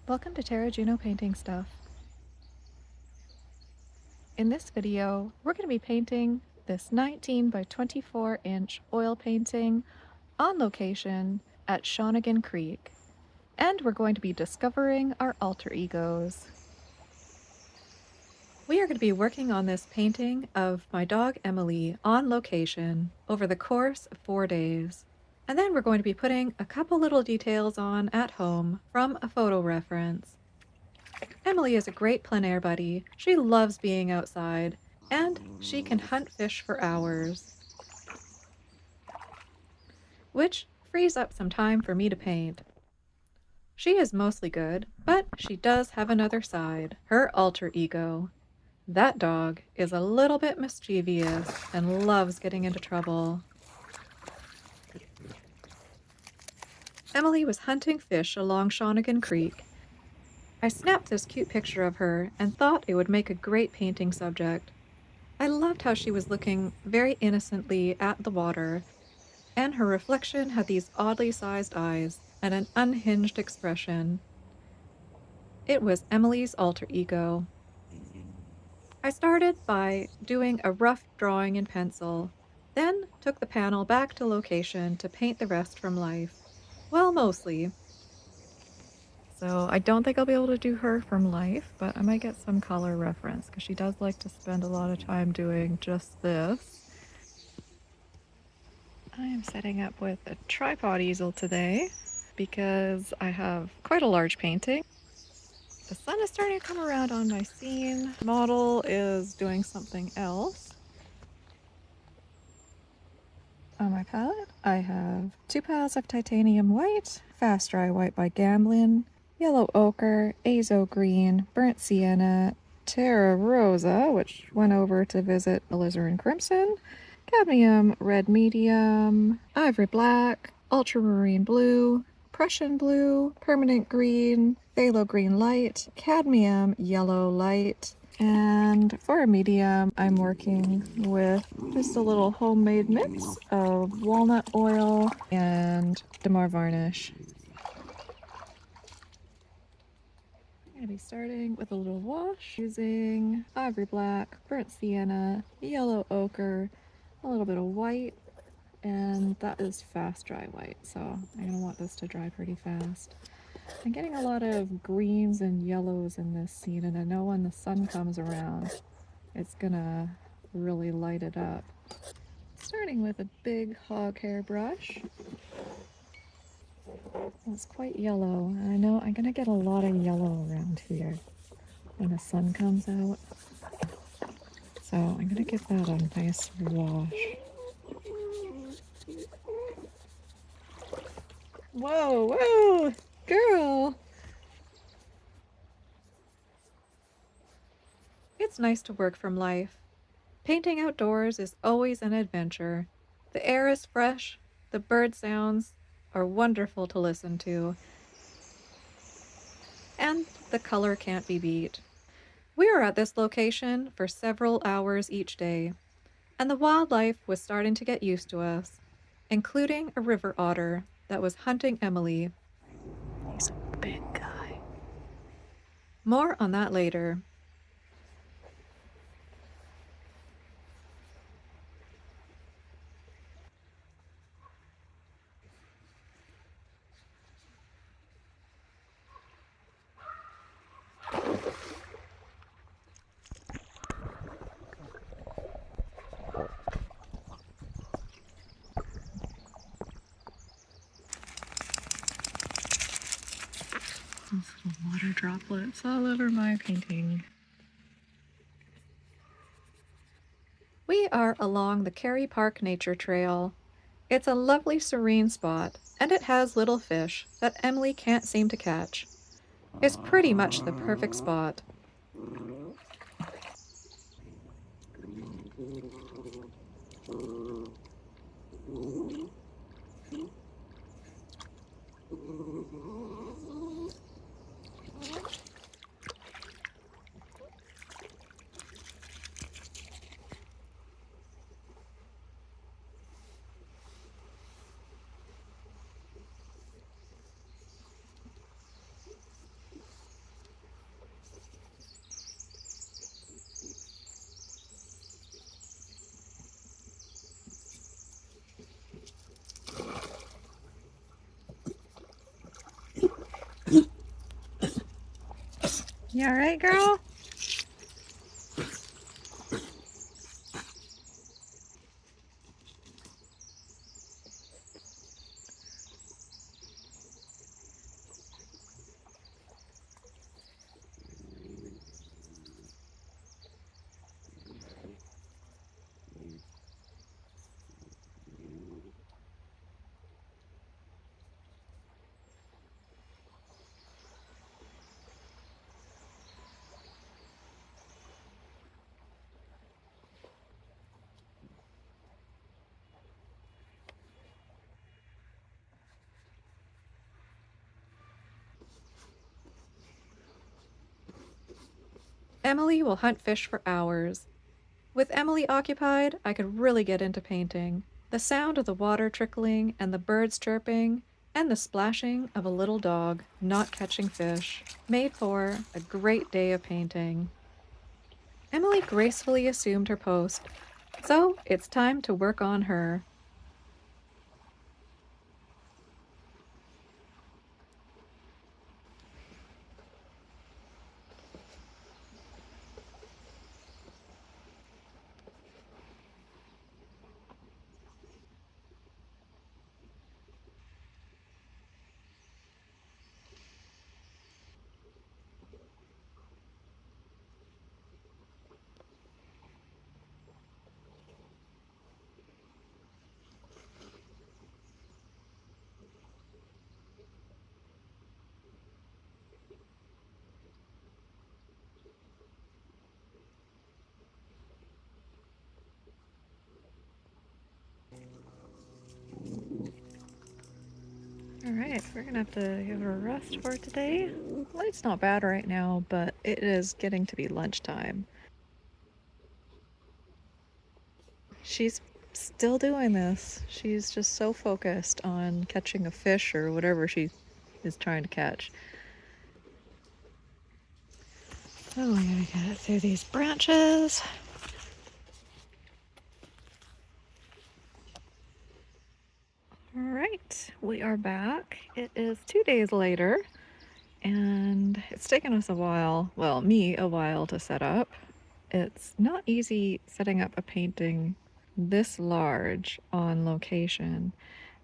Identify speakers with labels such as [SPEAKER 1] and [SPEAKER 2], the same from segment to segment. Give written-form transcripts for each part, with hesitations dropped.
[SPEAKER 1] Welcome to Terra Juno Painting Stuff. In this video, we're going to be painting this 19 by 24 inch oil painting on location at Shawnigan Creek. And we're going to be discovering our alter egos. We are going to be working on this painting of my dog Emily on location over the course of 4 days. And then we're going to be putting a couple little details on at home from a photo reference. Emily is a great plein air buddy. She loves being outside, and she can hunt fish for hours, which frees up some time for me to paint. She is mostly good, but she does have another side, her alter ego. That dog is a little bit mischievous and loves getting into trouble. Emily was hunting fish along Shawnigan Creek. I snapped this cute picture of her and thought it would make a great painting subject. I loved how she was looking very innocently at the water, and her reflection had these oddly sized eyes and an unhinged expression. It was Emily's alter ego. I started by doing a rough drawing in pencil, then took the panel back to location to paint the rest from life. Well, mostly. So I don't think I'll be able to do her from life, but I might get some color reference because she does like to spend a lot of time doing just this. I am setting up with a tripod easel today because I have quite a large painting. The sun is starting to come around on my scene. Model is doing something else. On my palette, I have 2 piles of titanium white, fast dry white by Gamblin, yellow ochre, azo green, burnt sienna, terra rosa, which went over to visit alizarin crimson, cadmium red medium, ivory black, ultramarine blue, Prussian blue, permanent green, phthalo green light, cadmium yellow light, and for a medium, I'm working with just a little homemade mix of walnut oil and Damar varnish. I'm going to be starting with a little wash using ivory black, burnt sienna, yellow ochre, a little bit of white, and that is fast dry white, so I'm going to want this to dry pretty fast. I'm getting a lot of greens and yellows in this scene, and I know when the sun comes around, it's gonna really light it up. Starting with a big hog hair brush. It's quite yellow, and I know I'm gonna get a lot of yellow around here when the sun comes out. So I'm gonna give that a nice wash. Whoa, whoa, girl! It's nice to work from life. Painting outdoors is always an adventure. The air is fresh, the bird sounds are wonderful to listen to, and the color can't be beat. We were at this location for several hours each day, and the wildlife was starting to get used to us, including a river otter that was hunting Emily. He's a big guy. More on that later. Those little water droplets all over my painting. We are along the Kerry Park Nature Trail. It's a lovely serene spot, and it has little fish that Emily can't seem to catch. It's pretty much the perfect spot. You all right, girl? Emily will hunt fish for hours. With Emily occupied, I could really get into painting. The sound of the water trickling and the birds chirping and the splashing of a little dog not catching fish made for a great day of painting. Emily gracefully assumed her post, so it's time to work on her. Alright, we're gonna have to give her a rest for today. Light's not bad right now, but it is getting to be lunchtime. She's still doing this. She's just so focused on catching a fish or whatever she is trying to catch. Oh, I gotta get through these branches. Alright, we are back. It is 2 days later, and it's taken us a while, well, me a while to set up. It's not easy setting up a painting this large on location.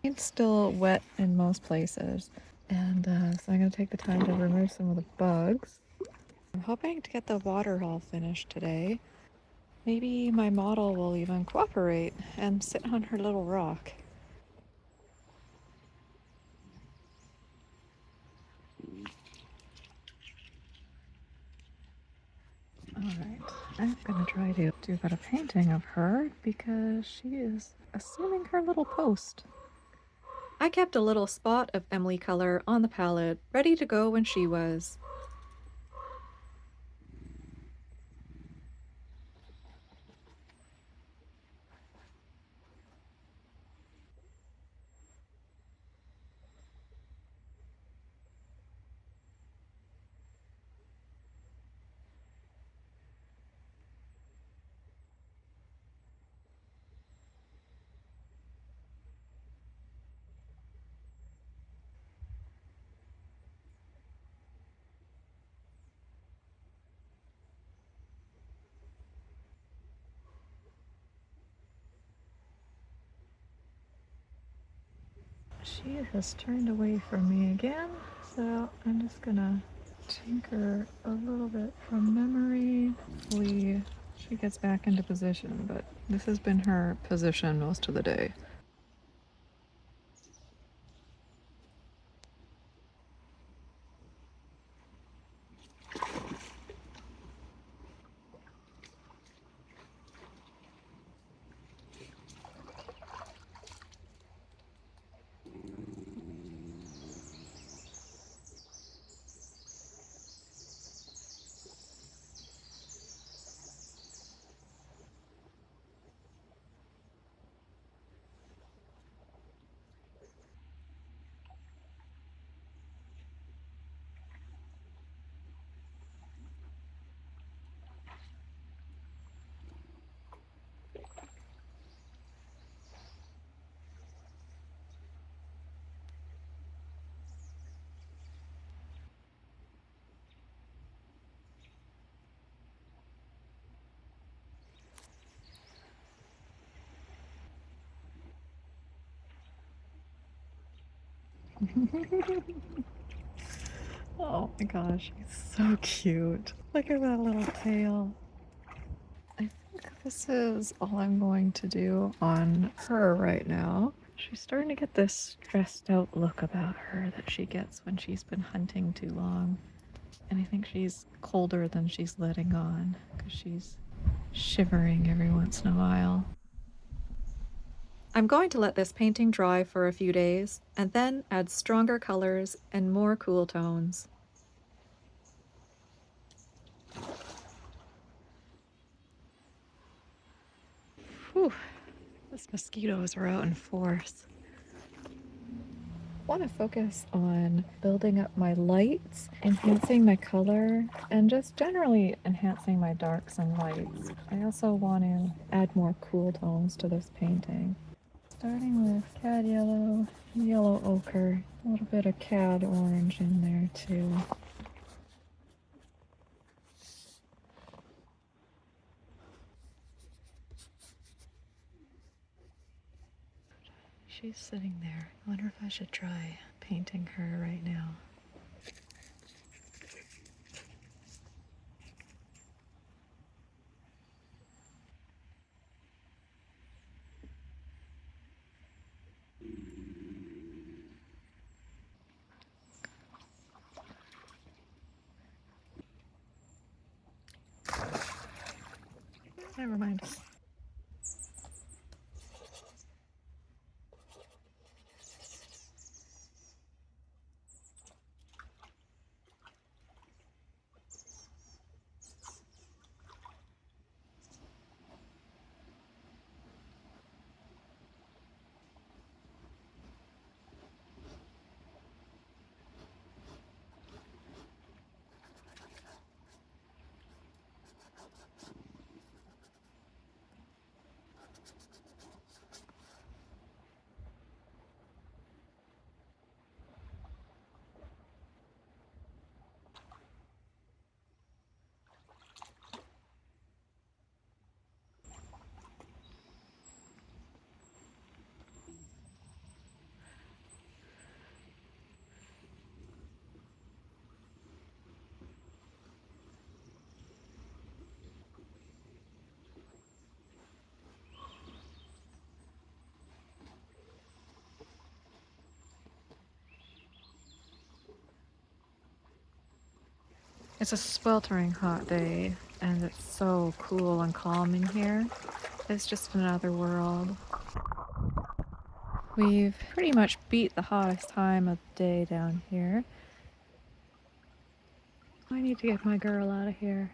[SPEAKER 1] It's still wet in most places, and so I'm going to take the time to remove some of the bugs. I'm hoping to get the water all finished today. Maybe my model will even cooperate and sit on her little rock. Alright, I'm gonna try to do a better painting of her because she is assuming her little post. I kept a little spot of Emily color on the palette, ready to go when she was. She has turned away from me again, so I'm just gonna tinker a little bit from memory. Hopefully she gets back into position, but this has been her position most of the day. Oh my gosh, he's so cute. Look at that little tail. I think this is all I'm going to do on her right now. She's starting to get this stressed out look about her that she gets when she's been hunting too long. And I think she's colder than she's letting on because she's shivering every once in a while. I'm going to let this painting dry for a few days and then add stronger colors and more cool tones. Whew, those mosquitoes are out in force. I want to focus on building up my lights, enhancing my color, and just generally enhancing my darks and lights. I also want to add more cool tones to this painting. Starting with cad yellow, yellow ochre, a little bit of cad orange in there too. She's sitting there. I wonder if I should try painting her right now. Never mind. It's a sweltering hot day, and it's so cool and calm in here. It's just another world. We've pretty much beat the hottest time of the day down here. I need to get my girl out of here.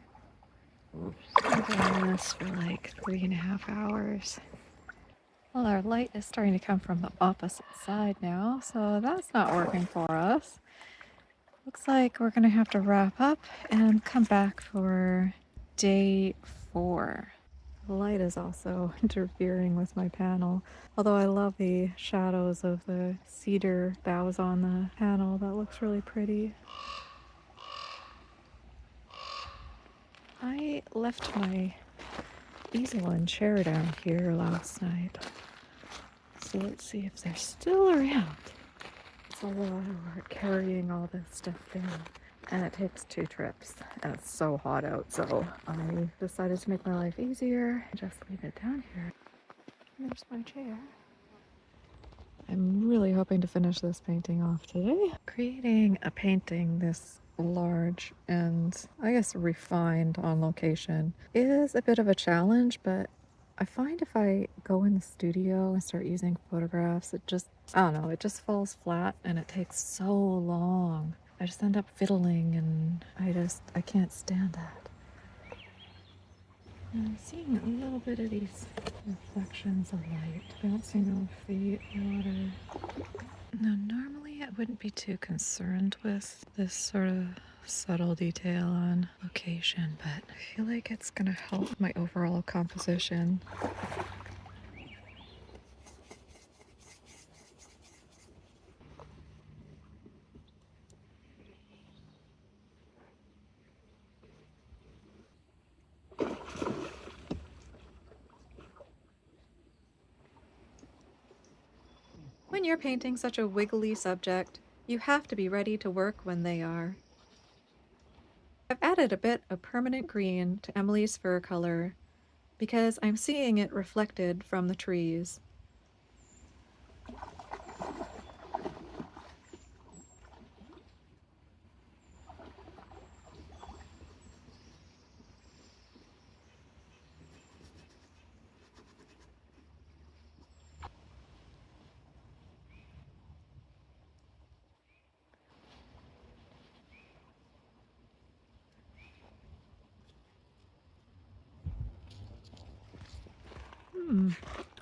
[SPEAKER 1] I've been doing this for like 3.5 hours. Well, our light is starting to come from the opposite side now, so that's not working for us. Looks like we're gonna have to wrap up and come back for day 4. The light is also interfering with my panel, although I love the shadows of the cedar boughs on the panel. That looks really pretty. I left my easel and chair down here last night, so let's see if they're still around. It's a lot of work carrying all this stuff down, and it takes 2 trips, and it's so hot out, so I decided to make my life easier and just leave it down here. There's my chair. I'm really hoping to finish this painting off today. Creating a painting this large and I guess refined on location is a bit of a challenge, but I find if I go in the studio and start using photographs, I don't know, it just falls flat and it takes so long. I just end up fiddling and I can't stand that. And I'm seeing a little bit of these reflections of light bouncing off the water. Now, normally I wouldn't be too concerned with this sort of subtle detail on location, but I feel like it's gonna help my overall composition. When you're painting such a wiggly subject, You have to be ready to work when they are. I've added a bit of permanent green to Emily's fur color because I'm seeing it reflected from the trees.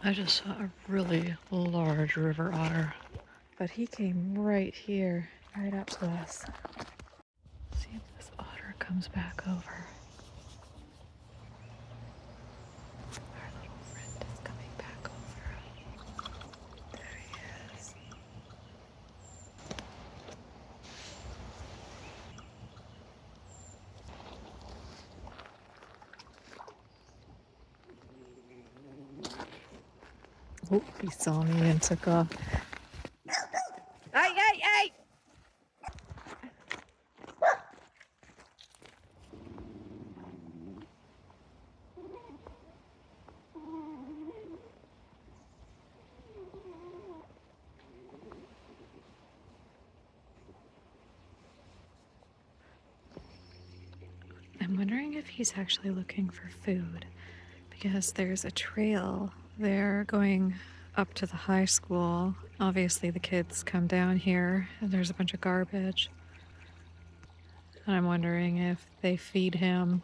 [SPEAKER 2] I just saw a really large river otter, but he came right here, right up to us. See if this otter comes back over. Our little friend is coming back over. There he is. Oh, he saw me and took off. Hey, hey, hey! I'm wondering if he's actually looking for food because there's a trail there going up to the high school. Obviously, the kids come down here and there's a bunch of garbage. And I'm wondering if they feed him.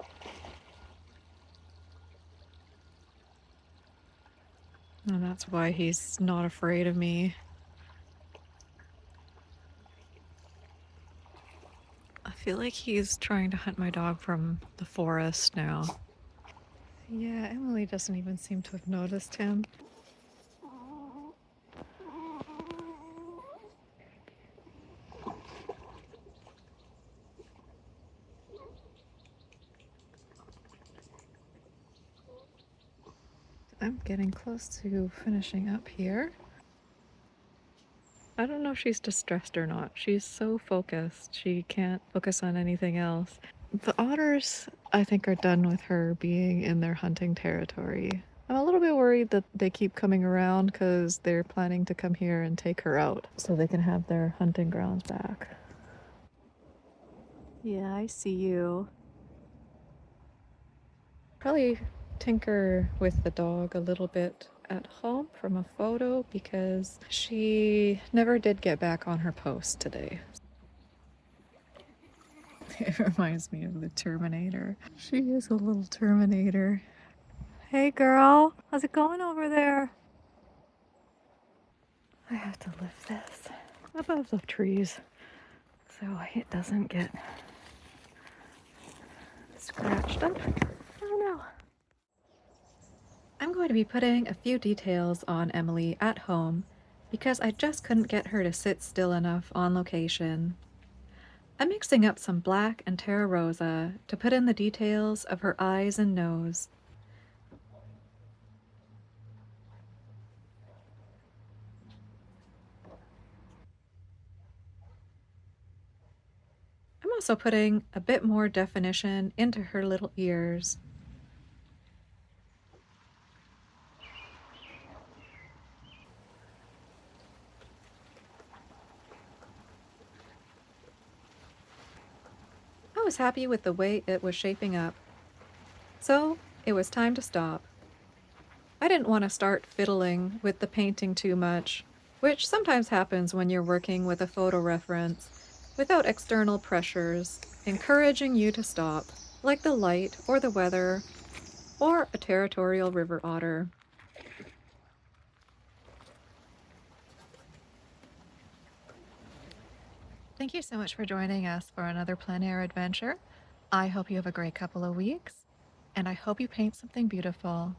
[SPEAKER 2] And that's why he's not afraid of me. I feel like he's trying to hunt my dog from the forest now. Yeah, Emily doesn't even seem to have noticed him. I'm getting close to finishing up here. I don't know if she's distressed or not. She's so focused. She can't focus on anything else. The otters, I think, are done with her being in their hunting territory. I'm a little bit worried that they keep coming around because they're planning to come here and take her out so they can have their hunting grounds back. Yeah, I see you. Probably tinker with the dog a little bit at home from a photo because she never did get back on her post today. It reminds me of the Terminator. She is a little Terminator. Hey girl, how's it going over there? I have to lift this above the trees so it doesn't get scratched up. Oh no. I'm going to be putting a few details on Emily at home because I just couldn't get her to sit still enough on location. I'm mixing up some black and terra rosa to put in the details of her eyes and nose. I'm also putting a bit more definition into her little ears. I was happy with the way it was shaping up. So it was time to stop. I didn't want to start fiddling with the painting too much, which sometimes happens when you're working with a photo reference without external pressures encouraging you to stop, like the light or the weather or a territorial river otter. Thank you so much for joining us for another plein air adventure. I hope you have a great couple of weeks, and I hope you paint something beautiful.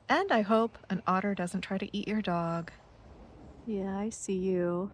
[SPEAKER 2] And I hope an otter doesn't try to eat your dog. Yeah, I see you.